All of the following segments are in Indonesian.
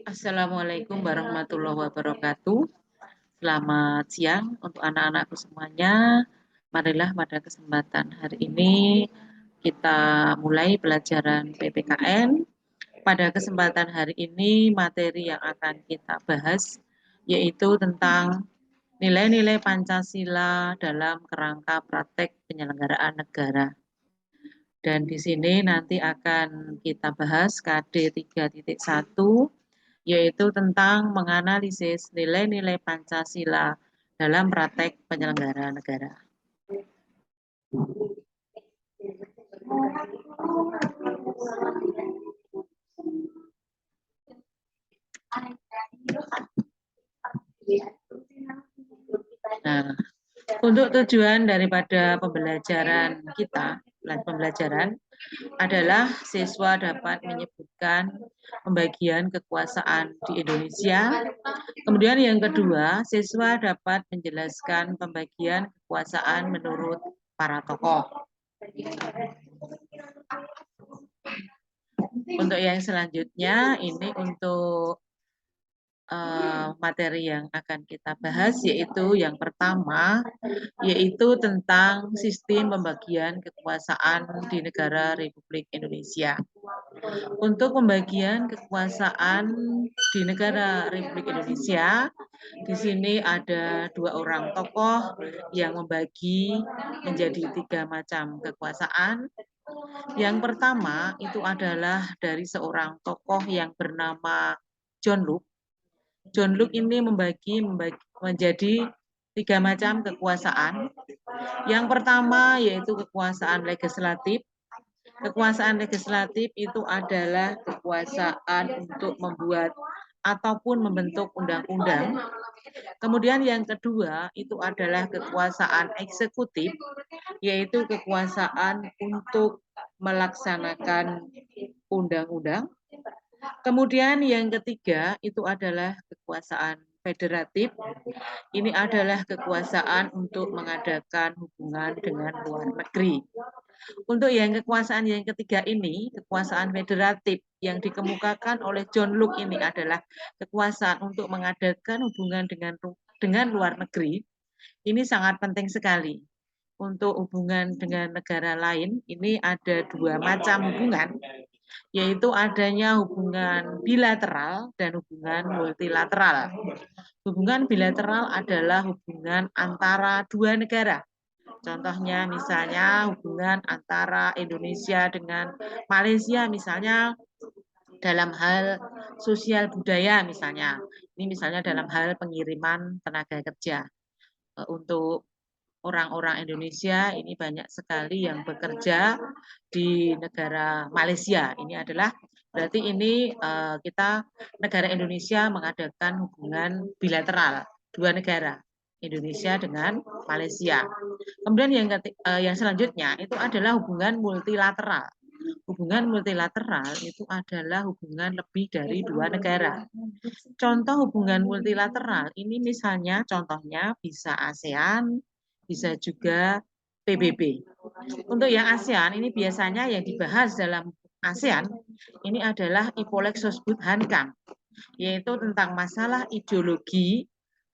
Assalamualaikum warahmatullahi wabarakatuh. Selamat siang untuk anak-anakku semuanya. Marilah pada kesempatan hari ini kita mulai pelajaran PPKN. Pada kesempatan hari ini materi yang akan kita bahas yaitu tentang nilai-nilai Pancasila dalam kerangka praktek penyelenggaraan negara. Dan di sini nanti akan kita bahas KD 3.1 yaitu tentang menganalisis nilai-nilai Pancasila dalam praktek penyelenggaraan negara. Nah, untuk tujuan daripada pembelajaran kita, pembelajaran adalah siswa dapat menyebutkan pembagian kekuasaan di Indonesia. Kemudian yang kedua, siswa dapat menjelaskan pembagian kekuasaan menurut para tokoh. Untuk yang selanjutnya, ini untuk materi yang akan kita bahas, yaitu yang pertama, yaitu tentang sistem pembagian kekuasaan di negara Republik Indonesia. Untuk pembagian kekuasaan di negara Republik Indonesia, di sini ada dua orang tokoh yang membagi menjadi 3 macam kekuasaan. Yang pertama itu adalah dari seorang tokoh yang bernama John Locke. John Locke ini membagi menjadi 3 macam kekuasaan. Yang pertama yaitu kekuasaan legislatif. Kekuasaan legislatif itu adalah kekuasaan untuk membuat ataupun membentuk undang-undang. Kemudian yang kedua itu adalah kekuasaan eksekutif, yaitu kekuasaan untuk melaksanakan undang-undang. Kemudian yang ketiga itu adalah kekuasaan federatif. Ini adalah kekuasaan untuk mengadakan hubungan dengan luar negeri. Untuk yang kekuasaan yang ketiga ini, kekuasaan federatif yang dikemukakan oleh John Locke ini adalah kekuasaan untuk mengadakan hubungan dengan luar negeri. Ini sangat penting sekali. Untuk hubungan dengan negara lain, ini ada 2 macam hubungan, yaitu adanya hubungan bilateral dan hubungan multilateral. Hubungan bilateral adalah hubungan antara 2 negara. Contohnya misalnya hubungan antara Indonesia dengan Malaysia misalnya dalam hal sosial budaya misalnya. Ini misalnya dalam hal pengiriman tenaga kerja. Untuk orang-orang Indonesia ini banyak sekali yang bekerja di negara Malaysia. Ini adalah berarti ini kita negara Indonesia mengadakan hubungan bilateral 2 negara, Indonesia dengan Malaysia. Kemudian yang selanjutnya itu adalah hubungan multilateral. Hubungan multilateral itu adalah hubungan lebih dari 2 negara. Contoh hubungan multilateral ini misalnya contohnya bisa ASEAN, bisa juga PBB. Untuk yang ASEAN ini biasanya yang dibahas dalam ASEAN ini adalah Ipolek Sosbud Hankam, yaitu tentang masalah ideologi,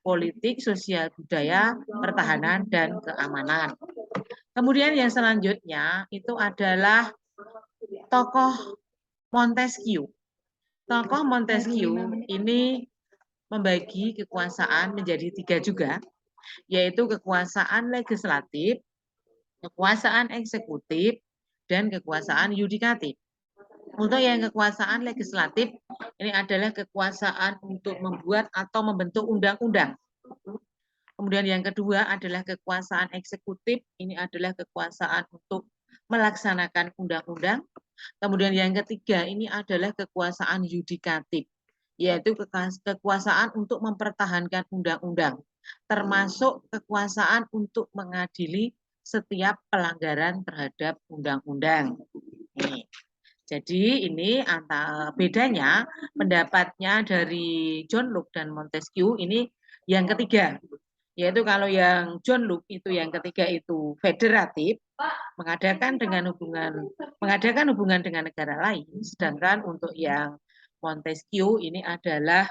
politik, sosial budaya, pertahanan, dan keamanan. Kemudian yang selanjutnya itu adalah tokoh Montesquieu. Tokoh Montesquieu ini membagi kekuasaan menjadi 3 juga, yaitu kekuasaan legislatif, kekuasaan eksekutif, dan kekuasaan yudikatif. Untuk yang kekuasaan legislatif, ini adalah kekuasaan untuk membuat atau membentuk undang-undang. Kemudian yang kedua adalah kekuasaan eksekutif, ini adalah kekuasaan untuk melaksanakan undang-undang. Kemudian yang ketiga ini adalah kekuasaan yudikatif, yaitu kekuasaan untuk mempertahankan undang-undang, termasuk kekuasaan untuk mengadili setiap pelanggaran terhadap undang-undang. Jadi ini antara bedanya pendapatnya dari John Locke dan Montesquieu ini yang ketiga, Yaitu kalau yang John Locke itu yang ketiga itu federatif, mengadakan hubungan dengan negara lain, sedangkan untuk yang Montesquieu ini adalah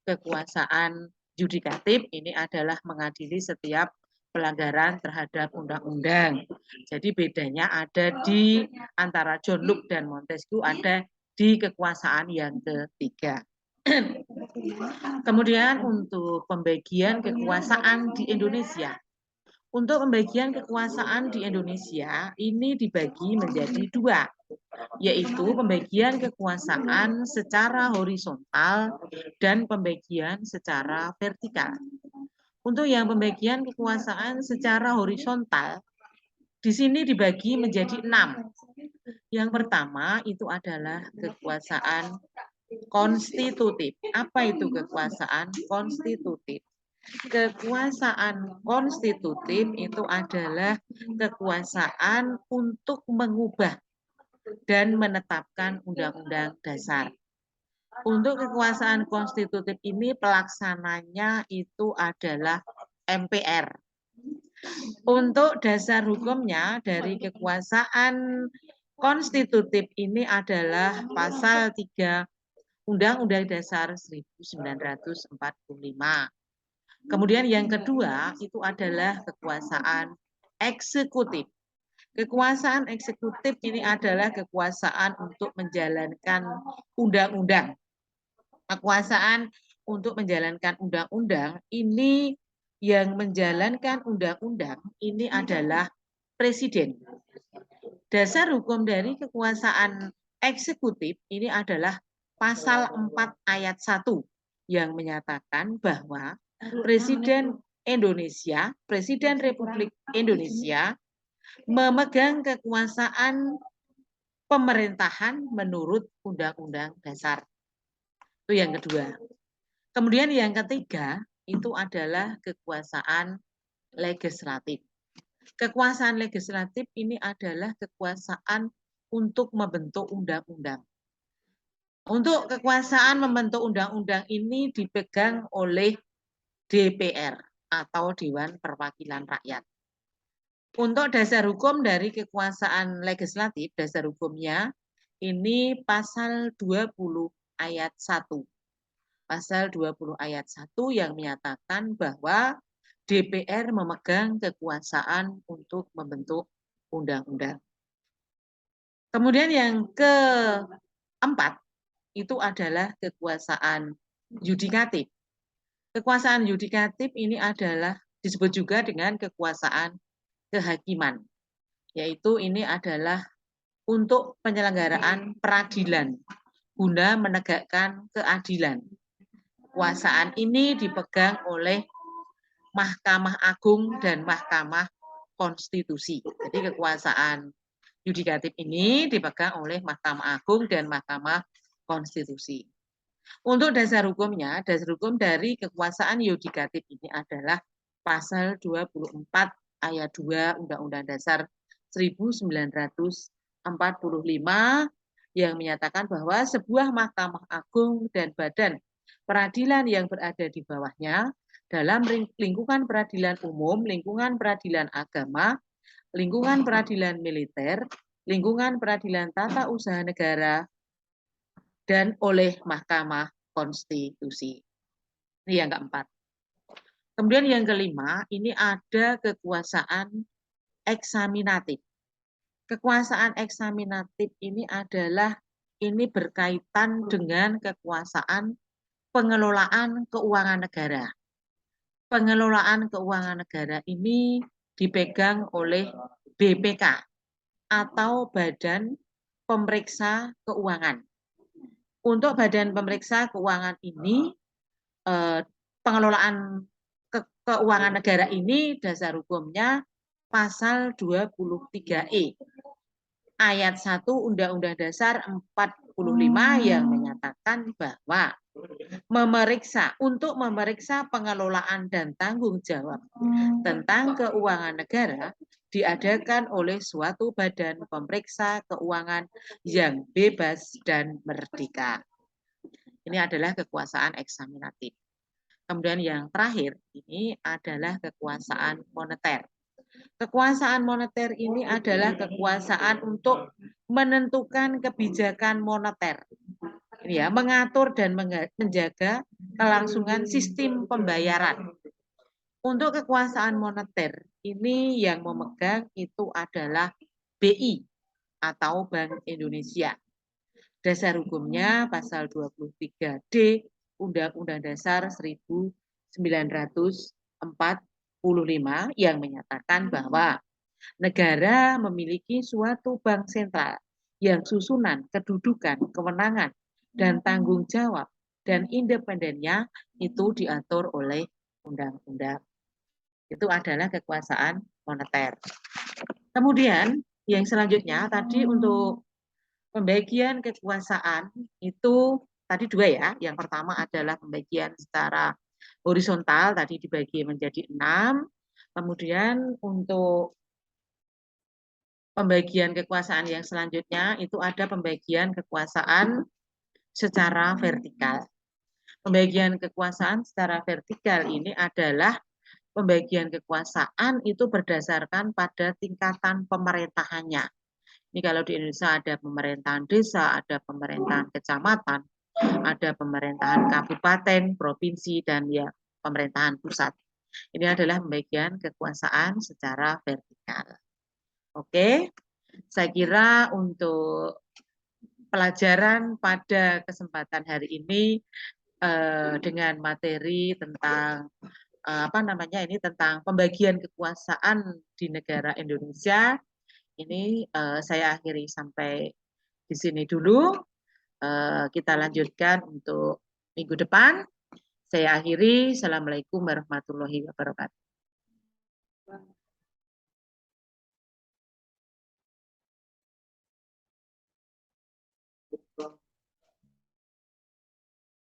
kekuasaan yudikatif, ini adalah mengadili setiap pelanggaran terhadap undang-undang. Jadi bedanya ada di antara John Locke dan Montesquieu, ada di kekuasaan yang ketiga. Kemudian untuk pembagian kekuasaan di Indonesia. Untuk pembagian kekuasaan di Indonesia ini dibagi menjadi dua, yaitu pembagian kekuasaan secara horizontal dan pembagian secara vertikal. Untuk yang pembagian kekuasaan secara horizontal, di sini dibagi menjadi 6. Yang pertama itu adalah kekuasaan konstitutif. Apa itu kekuasaan konstitutif? Kekuasaan konstitutif itu adalah kekuasaan untuk mengubah dan menetapkan undang-undang dasar. Untuk kekuasaan konstitutif ini pelaksananya itu adalah MPR. Untuk dasar hukumnya dari kekuasaan konstitutif ini adalah pasal 3 Undang-Undang Dasar 1945. Kemudian yang kedua itu adalah kekuasaan eksekutif. Kekuasaan eksekutif ini adalah kekuasaan untuk menjalankan undang-undang. Kekuasaan untuk menjalankan undang-undang ini yang menjalankan undang-undang ini adalah presiden. Dasar hukum dari kekuasaan eksekutif ini adalah pasal 4 ayat 1 yang menyatakan bahwa Presiden Indonesia, Presiden Republik Indonesia memegang kekuasaan pemerintahan menurut Undang-Undang Dasar. Itu yang kedua. Kemudian yang ketiga itu adalah kekuasaan legislatif. Kekuasaan legislatif ini adalah kekuasaan untuk membentuk undang-undang. Untuk kekuasaan membentuk undang-undang ini dipegang oleh DPR atau Dewan Perwakilan Rakyat. Untuk dasar hukum dari kekuasaan legislatif, dasar hukumnya ini pasal 20 ayat 1. Pasal 20 ayat 1 yang menyatakan bahwa DPR memegang kekuasaan untuk membentuk undang-undang. Kemudian yang keempat itu adalah kekuasaan yudikatif. Kekuasaan yudikatif ini adalah disebut juga dengan kekuasaan kehakiman, yaitu ini adalah untuk penyelenggaraan peradilan guna menegakkan keadilan. Kekuasaan ini dipegang oleh Mahkamah Agung dan Mahkamah Konstitusi. Jadi kekuasaan yudikatif ini dipegang oleh Mahkamah Agung dan Mahkamah Konstitusi. Untuk dasar hukumnya, dasar hukum dari kekuasaan yudikatif ini adalah pasal 24 ayat 2 Undang-Undang Dasar 1945 yang menyatakan bahwa sebuah Mahkamah Agung dan badan peradilan yang berada di bawahnya dalam lingkungan peradilan umum, lingkungan peradilan agama, lingkungan peradilan militer, lingkungan peradilan tata usaha negara, dan oleh Mahkamah Konstitusi. Ini yang keempat. Kemudian yang kelima, ini ada kekuasaan eksaminatif. Kekuasaan eksaminatif ini adalah ini berkaitan dengan kekuasaan pengelolaan keuangan negara. Pengelolaan keuangan negara ini dipegang oleh BPK atau Badan Pemeriksa Keuangan. Untuk Badan Pemeriksa Keuangan ini, pengelolaan keuangan negara ini dasar hukumnya pasal 23E ayat 1 Undang-Undang Dasar 45 yang menyatakan bahwa untuk memeriksa pengelolaan dan tanggung jawab tentang keuangan negara diadakan oleh suatu badan pemeriksa keuangan yang bebas dan merdeka. Ini adalah kekuasaan eksaminatif. Kemudian yang terakhir ini adalah kekuasaan moneter. Kekuasaan moneter ini adalah kekuasaan untuk menentukan kebijakan moneter. Ini ya, mengatur dan menjaga kelangsungan sistem pembayaran. Untuk kekuasaan moneter ini yang memegang itu adalah BI atau Bank Indonesia. Dasar hukumnya pasal 23D Undang-Undang Dasar 1945 yang menyatakan bahwa negara memiliki suatu bank sentral yang susunan, kedudukan, kewenangan, dan tanggung jawab dan independennya itu diatur oleh undang-undang. Itu adalah kekuasaan moneter. Kemudian yang selanjutnya tadi untuk pembagian kekuasaan itu tadi dua ya. Yang pertama adalah pembagian secara horizontal, tadi dibagi menjadi 6. Kemudian untuk pembagian kekuasaan yang selanjutnya itu ada pembagian kekuasaan secara vertikal. Pembagian kekuasaan secara vertikal ini adalah pembagian kekuasaan itu berdasarkan pada tingkatan pemerintahannya. Ini kalau di Indonesia ada pemerintahan desa, ada pemerintahan kecamatan, ada pemerintahan kabupaten, provinsi, dan ya pemerintahan pusat. Ini adalah pembagian kekuasaan secara vertikal. Oke, saya kira untuk pelajaran pada kesempatan hari ini dengan materi tentang apa namanya ini tentang pembagian kekuasaan di negara Indonesia ini saya akhiri sampai di sini dulu. Kita lanjutkan untuk minggu depan. Saya akhiri. Assalamualaikum warahmatullahi wabarakatuh.